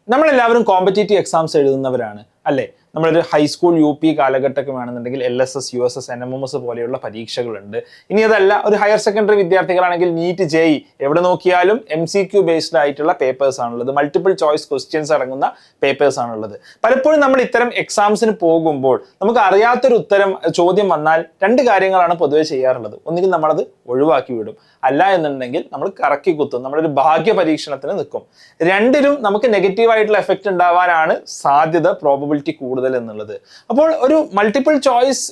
നമ്മളെല്ലാവരും competitive exams എഴുതുന്നവരാണ് അല്ലേ? നമ്മളൊരു ഹൈസ്കൂൾ UP കാലഘട്ടമൊക്കെ വേണമെന്നുണ്ടെങ്കിൽ LSS, USS, NMMS പോലെയുള്ള പരീക്ഷകളുണ്ട്. ഇനി അതല്ല, ഒരു ഹയർ സെക്കൻഡറി വിദ്യാർത്ഥികളാണെങ്കിൽ നീറ്റ്, JEE എവിടെ നോക്കിയാലും MCQ ബേസ്ഡ് ആയിട്ടുള്ള പേപ്പേഴ്സ് ആണുള്ളത്. മൾട്ടിപ്പിൾ ചോയ്സ് ക്വസ്റ്റ്യൻസ് അടങ്ങുന്ന പേപ്പേഴ്സ് ആണുള്ളത്. പലപ്പോഴും നമ്മൾ ഇത്തരം എക്സാംസിന് പോകുമ്പോൾ നമുക്ക് അറിയാത്തൊരു ചോദ്യം വന്നാൽ രണ്ട് കാര്യങ്ങളാണ് പൊതുവെ ചെയ്യാറുള്ളത്. ഒന്നുകിൽ നമ്മളത് ഒഴിവാക്കി വിടും, അല്ല എന്നുണ്ടെങ്കിൽ നമ്മൾ കറക്കി കുത്തും, നമ്മളൊരു ഭാഗ്യ പരീക്ഷണത്തിന് നിൽക്കും. രണ്ടിലും നമുക്ക് നെഗറ്റീവ് ആയിട്ടുള്ള എഫക്റ്റ് ഉണ്ടാവാനാണ് സാധ്യത, പ്രോബബിലിറ്റി കൂടുതൽ എന്നുള്ളത്. അപ്പോൾ ഒരു മൾട്ടിപ്പിൾ ചോയ്സ്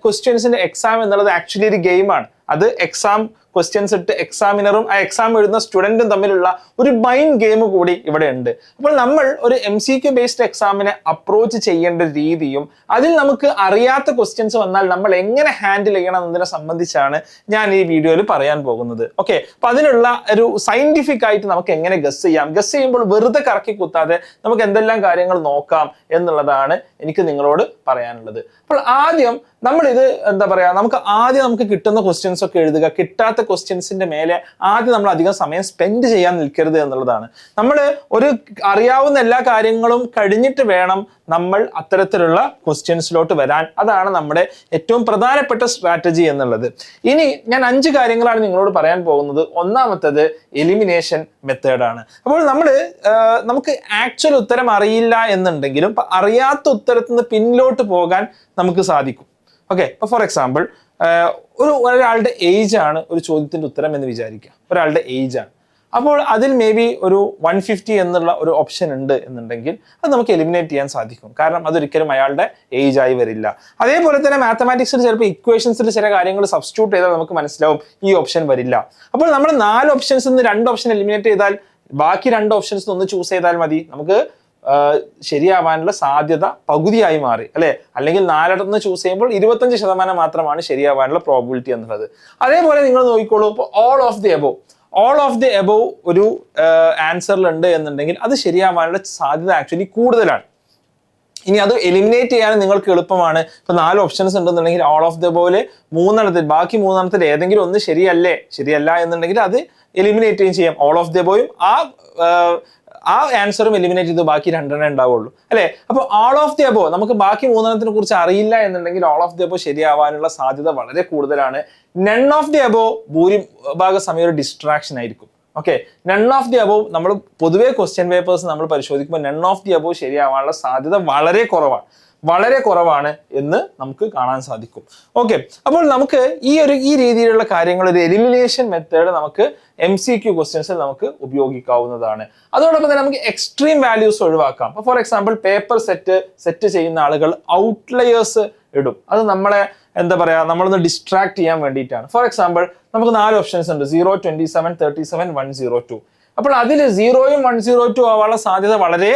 ക്വസ്റ്റ്യൻസിന്റെ എക്സാം എന്നുള്ളത് ആക്ച്വലി ഒരു ഗെയിമാണ്. അത് എക്സാം ക്വസ്റ്റ്യൻസ് ഇട്ട് എക്സാമിനറും ആ എക്സാം എഴുതുന്ന സ്റ്റുഡൻറ്റും തമ്മിലുള്ള ഒരു മൈൻഡ് ഗെയിം കൂടി ഇവിടെ ഉണ്ട്. അപ്പോൾ നമ്മൾ ഒരു MCQ ബേസ്ഡ് എക്സാമിനെ അപ്രോച്ച് ചെയ്യേണ്ട രീതിയും അതിൽ നമുക്ക് അറിയാത്ത ക്വസ്റ്റ്യൻസ് വന്നാൽ നമ്മൾ എങ്ങനെ ഹാൻഡിൽ ചെയ്യണം എന്നതിനെ സംബന്ധിച്ചാണ് ഞാൻ ഈ വീഡിയോയിൽ പറയാൻ പോകുന്നത്. ഓക്കെ, അപ്പൊ അതിനുള്ള ഒരു സയന്റിഫിക് ആയിട്ട് നമുക്ക് എങ്ങനെ ഗസ് ചെയ്യാം, ഗസ് ചെയ്യുമ്പോൾ വെറുതെ കറക്കി കുത്താതെ നമുക്ക് എന്തെല്ലാം കാര്യങ്ങൾ നോക്കാം എന്നുള്ളതാണ് എനിക്ക് നിങ്ങളോട് പറയാനുള്ളത്. അപ്പോൾ ആദ്യം നമ്മളിത് നമുക്ക് കിട്ടുന്ന ക്വസ്റ്റ്യൻസ് ഒക്കെ എഴുതുക. കിട്ടാത്ത ക്വസ്റ്റ്യൻസിന്റെ മേലെ ആദ്യം നമ്മൾ അധികം സമയം സ്പെൻഡ് ചെയ്യാൻ നിൽക്കരുത് എന്നുള്ളതാണ്. നമ്മൾ ഒരു അറിയാവുന്ന എല്ലാ കാര്യങ്ങളും കഴിഞ്ഞിട്ട് വേണം നമ്മൾ അത്തരത്തിലുള്ള ക്വസ്റ്റ്യൻസിലോട്ട് വരാൻ. അതാണ് നമ്മുടെ ഏറ്റവും പ്രധാനപ്പെട്ട സ്ട്രാറ്റജി എന്നുള്ളത്. ഇനി ഞാൻ 5 കാര്യങ്ങളാണ് നിങ്ങളോട് പറയാൻ പോകുന്നത്. ഒന്നാമത്തേത് എലിമിനേഷൻ മെത്തേഡാണ്. അപ്പോൾ നമുക്ക് ആക്ച്വൽ ഉത്തരം അറിയില്ല എന്നുണ്ടെങ്കിലും അറിയാത്ത ഉത്തരത്തിൽ നിന്ന് പിന്നിലോട്ട് പോകാൻ നമുക്ക് സാധിക്കും. ഓക്കെ, ഇപ്പൊ ഫോർ എക്സാമ്പിൾ ഒരാളുടെ ഏജ് ആണ് ഒരു ചോദ്യത്തിന്റെ ഉത്തരം എന്ന് വിചാരിക്കുക. ഒരാളുടെ ഏജ് ആണ്. അപ്പോൾ അതിൽ മേ ബി ഒരു 150 എന്നുള്ള ഒരു ഓപ്ഷൻ ഉണ്ട് എന്നുണ്ടെങ്കിൽ അത് നമുക്ക് എലിമിനേറ്റ് ചെയ്യാൻ സാധിക്കും. കാരണം അതൊരിക്കലും അയാളുടെ ഏജ് ആയി വരില്ല. അതേപോലെ തന്നെ മാത്തമാറ്റിക്സിൽ ചിലപ്പോൾ ഇക്വേഷൻസിൽ ചില കാര്യങ്ങൾ സബ്സ്റ്റിറ്റ്യൂട്ട് ചെയ്താൽ നമുക്ക് മനസ്സിലാവും ഈ ഓപ്ഷൻ വരില്ല. അപ്പോൾ നമ്മൾ 4 ഓപ്ഷൻസ് നിന്ന് 2 ഓപ്ഷൻ എലിമിനേറ്റ് ചെയ്താൽ ബാക്കി 2 ഓപ്ഷൻസ് ഒന്ന് ചൂസ് ചെയ്താൽ മതി. നമുക്ക് ശരിയാവാനുള്ള സാധ്യത പകുതിയായി മാറി അല്ലെ? അല്ലെങ്കിൽ 4 ചൂസ് ചെയ്യുമ്പോൾ 25% മാത്രമാണ് ശരിയാവാനുള്ള പ്രോബിലിറ്റി എന്നുള്ളത്. അതേപോലെ നിങ്ങൾ നോക്കിക്കോളൂ, ഇപ്പോൾ ഓൾ ഓഫ് ദി എബോവ് ഒരു ആൻസറിലുണ്ട് എന്നുണ്ടെങ്കിൽ അത് ശരിയാവാനുള്ള സാധ്യത ആക്ച്വലി കൂടുതലാണ്. ഇനി അത് എലിമിനേറ്റ് ചെയ്യാൻ നിങ്ങൾക്ക് എളുപ്പമാണ്. ഇപ്പൊ 4 ഓപ്ഷൻസ് ഉണ്ടെന്നുണ്ടെങ്കിൽ ഓൾ ഓഫ് ദി എബോവില് ബാക്കി 3 ഏതെങ്കിലും ഒന്ന് ശരിയല്ല എന്നുണ്ടെങ്കിൽ അത് എലിമിനേറ്റ് ചെയ്യാം. ഓൾ ഓഫ് ദി എബോവും ആ ആൻസറും എലിമിനേറ്റ് ചെയ്ത് ബാക്കി 2 ഉണ്ടാവുള്ളൂ അല്ലെ? അപ്പൊ ഓൾ ഓഫ് ദി അബോ നമുക്ക് ബാക്കി 3 കുറിച്ച് അറിയില്ല എന്നുണ്ടെങ്കിൽ ഓൾ ഓഫ് ദി അബോ ശരിയാവാനുള്ള സാധ്യത വളരെ കൂടുതലാണ്. നൺ ഓഫ് ദി അബോ ഭൂരിഭാഗ സമയം ഒരു ഡിസ്ട്രാക്ഷൻ ആയിരിക്കും. Okay, none of the above നമ്മൾ പൊതുവെ ക്വസ്റ്റ്യൻ പേപ്പേഴ്സ് നമ്മൾ പരിശോധിക്കുമ്പോൾ നൺ ഓഫ് ദി അബോ ശരിയാവാനുള്ള സാധ്യത വളരെ കുറവാണ് എന്ന് നമുക്ക് കാണാൻ സാധിക്കും. ഓക്കെ, അപ്പോൾ നമുക്ക് ഈ രീതിയിലുള്ള കാര്യങ്ങൾ, ഒരു എലിമിനേഷൻ മെത്തേഡ് നമുക്ക് MCQ ക്വസ്റ്റ്യൻസിൽ നമുക്ക് ഉപയോഗിക്കാവുന്നതാണ്. അതോടൊപ്പം തന്നെ നമുക്ക് എക്സ്ട്രീം വാല്യൂസ് ഒഴിവാക്കാം. അപ്പോൾ ഫോർ എക്സാമ്പിൾ പേപ്പർ സെറ്റ് ചെയ്യുന്ന ആളുകൾ ഔട്ട്ലയേഴ്സ് ഇടും. അത് നമ്മളൊന്ന് ഡിസ്ട്രാക്ട് ചെയ്യാൻ വേണ്ടിയിട്ടാണ്. ഫോർ എക്സാമ്പിൾ നമുക്ക് 4 ഓപ്ഷൻസ് ഉണ്ട്, 0, 27, 37, 102. അപ്പോൾ അതിൽ 0യും 102 ആവാനുള്ള സാധ്യത വളരെ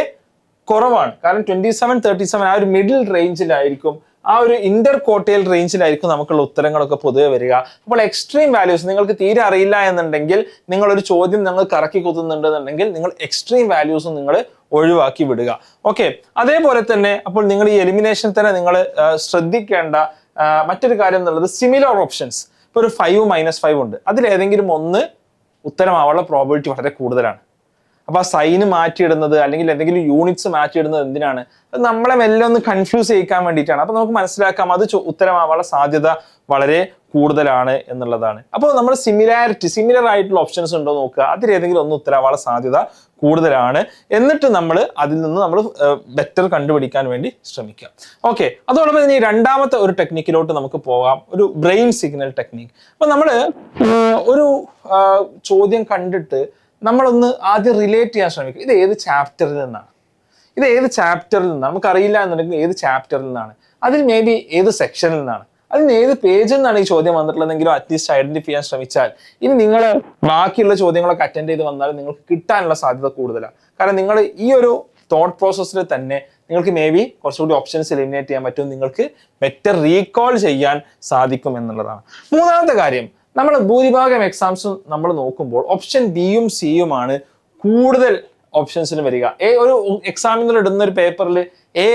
കുറവാണ്. കാരണം 27, 37 ആ ഒരു മിഡിൽ റേഞ്ചിലായിരിക്കും, ആ ഒരു ഇന്റർ ക്വാർട്ടൈൽ റേഞ്ചിലായിരിക്കും നമുക്കുള്ള ഉത്തരങ്ങളൊക്കെ പൊതുവെ വരിക. അപ്പോൾ എക്സ്ട്രീം വാല്യൂസ് നിങ്ങൾക്ക് തീരെ അറിയില്ല എന്നുണ്ടെങ്കിൽ, നിങ്ങളൊരു ചോദ്യം നിങ്ങൾ കറക്കി കുത്തുന്നുണ്ടെന്നുണ്ടെങ്കിൽ നിങ്ങൾ എക്സ്ട്രീം വാല്യൂസും നിങ്ങൾ ഒഴിവാക്കി വിടുക. ഓക്കെ, അതേപോലെ തന്നെ അപ്പോൾ നിങ്ങൾ ഈ എലിമിനേഷൻ തന്നെ നിങ്ങൾ ശ്രദ്ധിക്കേണ്ട മറ്റൊരു കാര്യം എന്നുള്ളത് സിമിലർ ഓപ്ഷൻസ്. ഇപ്പോൾ ഒരു 5, -5 ഉണ്ട്, അതിലേതെങ്കിലും ഒന്ന് ഉത്തരമാവാനുള്ള പ്രോബിലിറ്റി വളരെ കൂടുതലാണ്. അപ്പൊ ആ സൈന് മാറ്റിയിടുന്നത് അല്ലെങ്കിൽ എന്തെങ്കിലും യൂണിറ്റ്സ് മാറ്റിയിടുന്നത് എന്തിനാണ്? അത് നമ്മളെ മെല്ലെ ഒന്ന് കൺഫ്യൂസ് ചെയ്യിക്കാൻ വേണ്ടിയിട്ടാണ്. അപ്പൊ നമുക്ക് മനസ്സിലാക്കാം അത് ഉത്തരമാവാനുള്ള സാധ്യത വളരെ കൂടുതലാണ് എന്നുള്ളതാണ്. അപ്പോൾ നമ്മൾ സിമിലർ ആയിട്ടുള്ള ഓപ്ഷൻസ് ഉണ്ടോ നോക്കുക, അതിലേതെങ്കിലും ഒന്ന് ഉത്തരമാവാനുള്ള സാധ്യത കൂടുതലാണ്. എന്നിട്ട് അതിൽ നിന്ന് നമ്മൾ ബെറ്റർ കണ്ടുപിടിക്കാൻ വേണ്ടി ശ്രമിക്കാം. ഓക്കെ, അതോടൊപ്പം ഇനി രണ്ടാമത്തെ ഒരു ടെക്നിക്കിലോട്ട് നമുക്ക് പോകാം, ഒരു ബ്രെയിൻ സിഗ്നൽ ടെക്നിക്ക്. അപ്പൊ നമ്മൾ ഒരു ചോദ്യം കണ്ടിട്ട് നമ്മളൊന്ന് ആദ്യം റിലേറ്റ് ചെയ്യാൻ ശ്രമിക്കും. ഇത് ഏത് ചാപ്റ്ററിൽ നിന്നാണ്, നമുക്കറിയില്ല എന്നുണ്ടെങ്കിൽ ഏത് ചാപ്റ്ററിൽ നിന്നാണ്, അതിൽ മേ ബി ഏത് സെക്ഷനിൽ നിന്നാണ്, അതിന് ഏത് പേജിൽ നിന്നാണ് ഈ ചോദ്യം വന്നിട്ടുള്ളതെങ്കിലും അറ്റ്ലീസ്റ്റ് ഐഡന്റിഫൈ ചെയ്യാൻ ശ്രമിച്ചാൽ ഇനി നിങ്ങൾ ബാക്കിയുള്ള ചോദ്യങ്ങളൊക്കെ അറ്റൻഡ് ചെയ്ത് വന്നാൽ നിങ്ങൾക്ക് കിട്ടാനുള്ള സാധ്യത കൂടുതലാണ്. കാരണം നിങ്ങൾ ഈ ഒരു തോട്ട് പ്രോസസ്സിൽ തന്നെ നിങ്ങൾക്ക് മേ ബി കുറച്ചുകൂടി ഓപ്ഷൻസ് എലിമിനേറ്റ് ചെയ്യാൻ പറ്റും, നിങ്ങൾക്ക് ബെറ്റർ റീകോൾ ചെയ്യാൻ സാധിക്കും എന്നുള്ളതാണ്. മൂന്നാമത്തെ കാര്യം, നമ്മൾ ഭൂരിഭാഗം എക്സാംസും നമ്മൾ നോക്കുമ്പോൾ ഓപ്ഷൻ ബിയും സിയുമാണ് കൂടുതൽ ഓപ്ഷൻസിന് വരിക. ഒരു എക്സാമിനർ ഇടുന്ന ഒരു പേപ്പറിൽ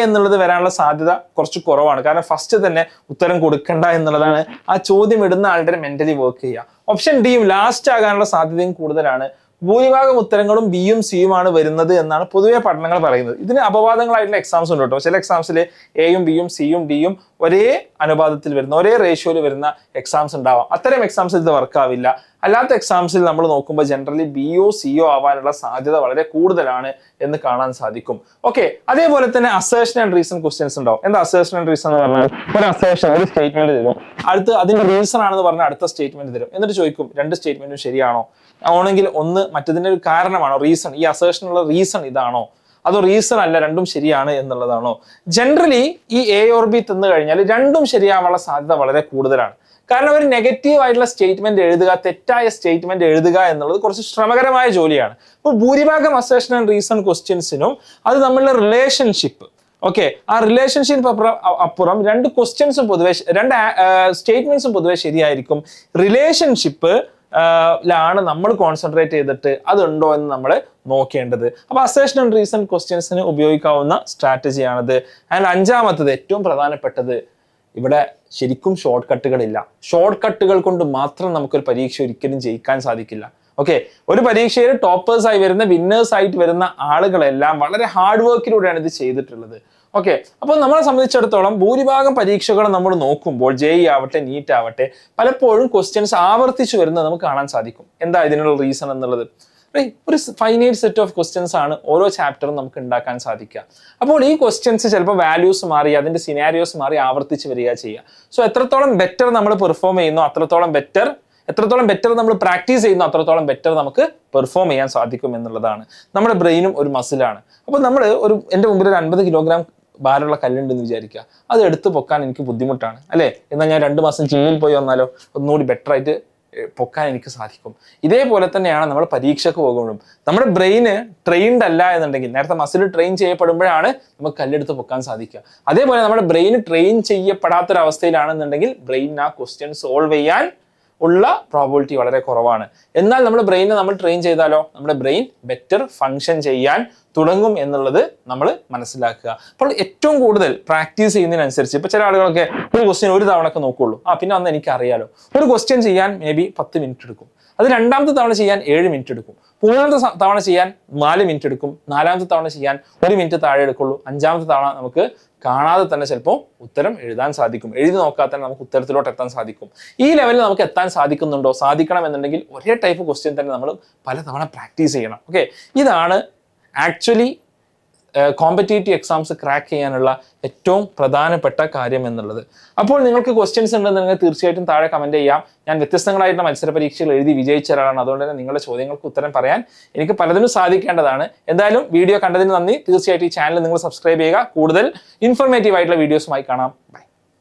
എന്നുള്ളത് വരാനുള്ള സാധ്യത കുറച്ച് കുറവാണ്. കാരണം ഫസ്റ്റ് തന്നെ ഉത്തരം കൊടുക്കണ്ട എന്നുള്ളതാണ് ആ ചോദ്യം ഇടുന്ന ആളുടെ മെന്റലി വർക്ക് ചെയ്യുക. ഓപ്ഷൻ ഡിയും ലാസ്റ്റ് ആകാനുള്ള സാധ്യതയും കൂടുതലാണ്. ഭൂരിഭാഗം ഉത്തരങ്ങളും ബിയും സിയുമാണ് വരുന്നത് എന്നാണ് പൊതുവെ പഠനങ്ങൾ പറയുന്നത്. ഇതിന് അപവാദങ്ങളായിട്ടുള്ള എക്സാംസ് ഉണ്ട് കേട്ടോ. ചില എക്സാംസിൽ എയും ബിയും സിയും ഡിയും ഒരേ അനുപാതത്തിൽ വരുന്ന ഒരേ റേഷ്യോയിൽ വരുന്ന എക്സാംസ് ഉണ്ടാവാം. അത്തരം എക്സാംസിൽ ഇത് വർക്ക് ആവില്ല. അല്ലാത്ത എക്സാംസിൽ നമ്മൾ നോക്കുമ്പോൾ ജനറലി ബിയോ സിയോ ആവാനുള്ള സാധ്യത വളരെ കൂടുതലാണ് എന്ന് കാണാൻ സാധിക്കും. ഓക്കെ, അതേപോലെ തന്നെ അസേർഷൻ ആൻഡ് റീസൺ ക്വസ്റ്റ്യൻസ് ഉണ്ടാവും. എന്താ അസേർഷൻ ആൻഡ് റീസൺ എന്ന് പറഞ്ഞാൽ ഒരു അസേർഷൻ ഒരു സ്റ്റേറ്റ്മെന്റ് തരും, അടുത്ത് അതിന്റെ റീസൺ ആണെന്ന് പറഞ്ഞാൽ അടുത്ത സ്റ്റേറ്റ്മെന്റ് തരും. എന്നിട്ട് ചോദിക്കും രണ്ട് സ്റ്റേറ്റ്മെന്റും ശരിയാണോ, ആണെങ്കിൽ ഒന്ന് മറ്റതിന്റെ ഒരു കാരണമാണോ, റീസൺ ഈ അസേർഷനുള്ള റീസൺ ഇതാണോ, അതോ റീസൺ അല്ല രണ്ടും ശരിയാണ് എന്നുള്ളതാണോ. ജനറലി ഈ എ ഓർ ബി തന്നു കഴിഞ്ഞാൽ രണ്ടും ശരിയാവാനുള്ള സാധ്യത വളരെ കൂടുതലാണ്. കാരണം ഒരു നെഗറ്റീവ് ആയിട്ടുള്ള സ്റ്റേറ്റ്മെന്റ് എഴുതുക, തെറ്റായ സ്റ്റേറ്റ്മെന്റ് എഴുതുക എന്നുള്ളത് കുറച്ച് ശ്രമകരമായ ജോലിയാണ്. ഇപ്പോൾ ഭൂരിഭാഗം അസേർഷൻ ആൻഡ് റീസൺ ക്വസ്റ്റ്യൻസിനും അത് നമ്മളുടെ റിലേഷൻഷിപ്പ്, ഓക്കെ, ആ റിലേഷൻഷിപ്പ് അപ്പുറം രണ്ട് ക്വസ്റ്റ്യൻസും പൊതുവെ രണ്ട് സ്റ്റേറ്റ്മെന്റ്സും പൊതുവെ ശരിയായിരിക്കും. റിലേഷൻഷിപ്പ് ലാണ് നമ്മൾ കോൺസെൻട്രേറ്റ് ചെയ്തിട്ട് അതുണ്ടോ എന്ന് നമ്മൾ നോക്കേണ്ടത്. അപ്പൊ അസേർഷൻ ആൻഡ് റീസൺ ക്വസ്റ്റ്യൻസിന് ഉപയോഗിക്കാവുന്ന സ്ട്രാറ്റജിയാണത്. ആൻഡ് അഞ്ചാമത്തത് ഏറ്റവും പ്രധാനപ്പെട്ടത്, ഇവിടെ ശരിക്കും ഷോർട്ട് കട്ടുകളില്ല. ഷോർട്ട് കട്ടുകൾ കൊണ്ട് മാത്രം നമുക്കൊരു പരീക്ഷ ഒരിക്കലും ജയിക്കാൻ സാധിക്കില്ല. ഓക്കെ, ഒരു പരീക്ഷയിൽ ടോപ്പേഴ്സ് ആയി വരുന്ന വിന്നേഴ്സ് ആയിട്ട് വരുന്ന ആളുകളെല്ലാം വളരെ ഹാർഡ് വർക്കിലൂടെയാണ് ഇത് ചെയ്തിട്ടുള്ളത്. ഓക്കെ, അപ്പോൾ നമ്മളെ സംബന്ധിച്ചിടത്തോളം ഭൂരിഭാഗം പരീക്ഷകൾ നമ്മൾ നോക്കുമ്പോൾ JEE ആവട്ടെ നീറ്റ് ആവട്ടെ പലപ്പോഴും ക്വസ്റ്റ്യൻസ് ആവർത്തിച്ചു വരുന്നത് നമുക്ക് കാണാൻ സാധിക്കും. എന്താ ഇതിനുള്ള റീസൺ എന്നുള്ളത്? ഒരു ഫൈനൈറ്റ് സെറ്റ് ഓഫ് ക്വസ്റ്റ്യൻസ് ആണ് ഓരോ ചാപ്റ്ററും നമുക്ക് ഉണ്ടാക്കാൻ സാധിക്കുക. അപ്പോൾ ഈ ക്വസ്റ്റ്യൻസ് ചിലപ്പോൾ വാല്യൂസ് മാറി അതിന്റെ സിനാരിയോസ് മാറി ആവർത്തിച്ച് വരിക ചെയ്യുക. സോ എത്രത്തോളം ബെറ്റർ നമ്മൾ പെർഫോം ചെയ്യുന്നു എത്രത്തോളം ബെറ്റർ നമ്മൾ പ്രാക്ടീസ് ചെയ്യുന്നു അത്രത്തോളം ബെറ്റർ നമുക്ക് പെർഫോം ചെയ്യാൻ സാധിക്കും എന്നുള്ളതാണ്. നമ്മുടെ ബ്രെയിനും ഒരു മസിലാണ്. അപ്പോൾ നമ്മൾ എൻ്റെ മുമ്പിൽ ഒരു 50 കിലോഗ്രാം ഭാരമുള്ള കല്ലുണ്ടെന്ന് വിചാരിക്കുക, അത് എടുത്ത് പൊക്കാൻ എനിക്ക് ബുദ്ധിമുട്ടാണ് അല്ലേ, എന്നാൽ ഞാൻ 2 മാസം ജിമ്മിൽ പോയി വന്നാലോ ഒന്നുകൂടി ബെറ്റർ ആയിട്ട് പൊക്കാൻ എനിക്ക് സാധിക്കും. ഇതേപോലെ തന്നെയാണ് നമ്മൾ പരീക്ഷയ്ക്ക് പോകുമ്പോഴും നമ്മുടെ ബ്രെയിന് ട്രെയിൻഡ് അല്ല എന്നുണ്ടെങ്കിൽ, നേരത്തെ മസിൽ ട്രെയിൻ ചെയ്യപ്പെടുമ്പോഴാണ് നമുക്ക് കല്ലെടുത്ത് പൊക്കാൻ സാധിക്കുക. അതേപോലെ നമ്മുടെ ബ്രെയിൻ ട്രെയിൻ ചെയ്യപ്പെടാത്തൊരവസ്ഥയിലാണെന്നുണ്ടെങ്കിൽ ബ്രെയിൻ ആ ക്വസ്റ്റ്യൻ സോൾവ് ചെയ്യാൻ ഉള്ള പ്രോബിലിറ്റി വളരെ കുറവാണ്. എന്നാൽ നമ്മുടെ ബ്രെയിനെ നമ്മൾ ട്രെയിൻ ചെയ്താലോ നമ്മുടെ ബ്രെയിൻ ബെറ്റർ ഫങ്ഷൻ ചെയ്യാൻ തുടങ്ങും എന്നുള്ളത് നമ്മൾ മനസ്സിലാക്കുക. അപ്പോൾ ഏറ്റവും കൂടുതൽ പ്രാക്ടീസ് ചെയ്യുന്നതിനനുസരിച്ച് ഇപ്പോൾ ചില ആളുകളൊക്കെ ഒരു ക്വസ്റ്റ്യൻ ഒരു തവണയൊക്കെ നോക്കുള്ളൂ, പിന്നെ അന്ന് എനിക്ക് അറിയാലോ. ഒരു ക്വസ്റ്റ്യൻ ചെയ്യാൻ മേ ബി 10 മിനിറ്റ് എടുക്കും, അത് രണ്ടാമത്തെ തവണ ചെയ്യാൻ 7 മിനിറ്റ് എടുക്കും, മൂന്നാമത്തെ തവണ ചെയ്യാൻ 4 മിനിറ്റ് എടുക്കും, നാലാമത്തെ തവണ ചെയ്യാൻ 1 മിനിറ്റ് താഴെ എടുക്കുള്ളൂ, അഞ്ചാമത്തെ തവണ നമുക്ക് കാണാതെ തന്നെ ചിലപ്പോൾ ഉത്തരം എഴുതാൻ സാധിക്കും, എഴുതി നോക്കാതെ തന്നെ നമുക്ക് ഉത്തരത്തിലോട്ട് എത്താൻ സാധിക്കും. ഈ ലെവലിൽ നമുക്ക് എത്താൻ സാധിക്കുന്നുണ്ടോ? സാധിക്കണം എന്നുണ്ടെങ്കിൽ ഒരേ ടൈപ്പ് ക്വസ്റ്റ്യൻ തന്നെ നമ്മൾ പലതവണ പ്രാക്ടീസ് ചെയ്യണം. ഓക്കെ, ഇതാണ് ആക്ച്വലി കോമ്പറ്റേറ്റീവ് എക്സാംസ് ക്രാക്ക് ചെയ്യാനുള്ള ഏറ്റവും പ്രധാനപ്പെട്ട കാര്യം എന്നുള്ളത്. അപ്പോൾ നിങ്ങൾക്ക് ക്വസ്റ്റ്യൻസ് ഉണ്ടെന്നുണ്ടെങ്കിൽ തീർച്ചയായിട്ടും താഴെ കമന്റ് ചെയ്യാം. ഞാൻ വ്യത്യസ്തങ്ങളായിട്ടുള്ള മത്സര പരീക്ഷകൾ എഴുതി വിജയിച്ച ഒരാളാണ്. അതുകൊണ്ട് തന്നെ നിങ്ങളുടെ ചോദ്യങ്ങൾക്ക് ഉത്തരം പറയാൻ എനിക്ക് പലതിനും സാധിക്കേണ്ടതാണ്. എന്തായാലും വീഡിയോ കണ്ടതിന് നന്ദി. തീർച്ചയായിട്ടും ഈ ചാനൽ നിങ്ങൾ സബ്സ്ക്രൈബ് ചെയ്യുക. കൂടുതൽ ഇൻഫോർമേറ്റീവ് ആയിട്ടുള്ള വീഡിയോസുമായി കാണാം. ബൈ.